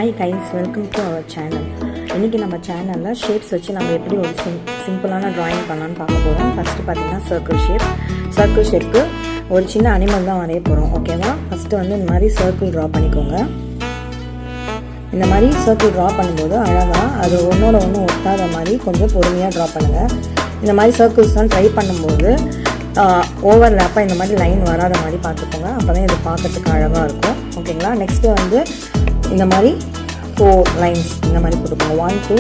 Hi guys, welcome to our channel. இன்றைக்கி நம்ம சேனலில் ஷேப்ஸ் வச்சு நம்ம எப்படி ஒரு சிம்பிளான ட்ராயிங் பண்ணலான்னு பார்க்க போகிறோம். ஃபஸ்ட்டு பார்த்திங்கன்னா சர்க்கிள் ஷேப்க்கு ஒரு சின்ன அனிமல் தான் வரைய போகிறோம். ஓகேவா? ஃபஸ்ட்டு வந்து இந்த மாதிரி சர்க்கிள் ட்ரா பண்ணிக்கோங்க. இந்த மாதிரி சர்க்கிள் ட்ரா பண்ணும்போது அழகாக அது ஒன்றோட ஒன்று ஒட்டாத மாதிரி கொஞ்சம் பொறுமையாக ட்ரா பண்ணுங்கள். இந்த மாதிரி சர்க்கிள்ஸ்லாம் ட்ரை பண்ணும்போது ஓவர்லேப்பாக இந்த மாதிரி லைன் வராத மாதிரி பார்த்துக்கோங்க. அப்போ தான் இது பார்க்கறதுக்கு அழகாக இருக்கும். ஓகேங்களா? நெக்ஸ்ட்டு வந்து இந்த மாதிரி 4 லைன்ஸ் இந்த மாதிரி போட்டுக்கோங்க. 1 2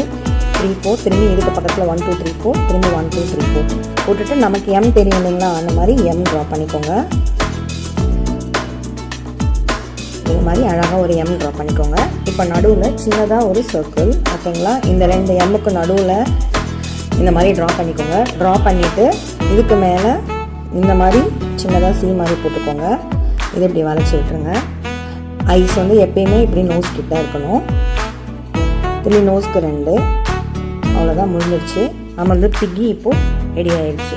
3 4, திரும்பி இதுக்கு பக்கத்தில் 1 2 3 4, திரும்பி 1 2 3 4 போட்டுட்டு நமக்கு எம் தெரியும் இல்லைங்களா, அந்த மாதிரி எம் ட்ரா பண்ணிக்கோங்க. இந்த மாதிரி அழகாக ஒரு எம் ட்ரா பண்ணிக்கோங்க. இப்போ நடுவில் சின்னதாக ஒரு சர்க்கிள், ஓகேங்களா? இந்த எம்முக்கு நடுவில் இந்த மாதிரி ட்ரா பண்ணிக்கோங்க. ட்ரா பண்ணிவிட்டு இதுக்கு மேலே இந்த மாதிரி சின்னதாக சி மாதிரி போட்டுக்கோங்க. இது இப்படி வளைச்சி விட்டுருங்க. ஐஸ் வந்து எப்பயுமே இப்படி நோஸ் கிட்ட இருக்கணும். திரும்பி நோஸ்க்கு 2. அவ்வளோதான், முடிஞ்சிடுச்சு. நம்ம வந்து பிக்கி இப்போது ரெடி ஆகிடுச்சு.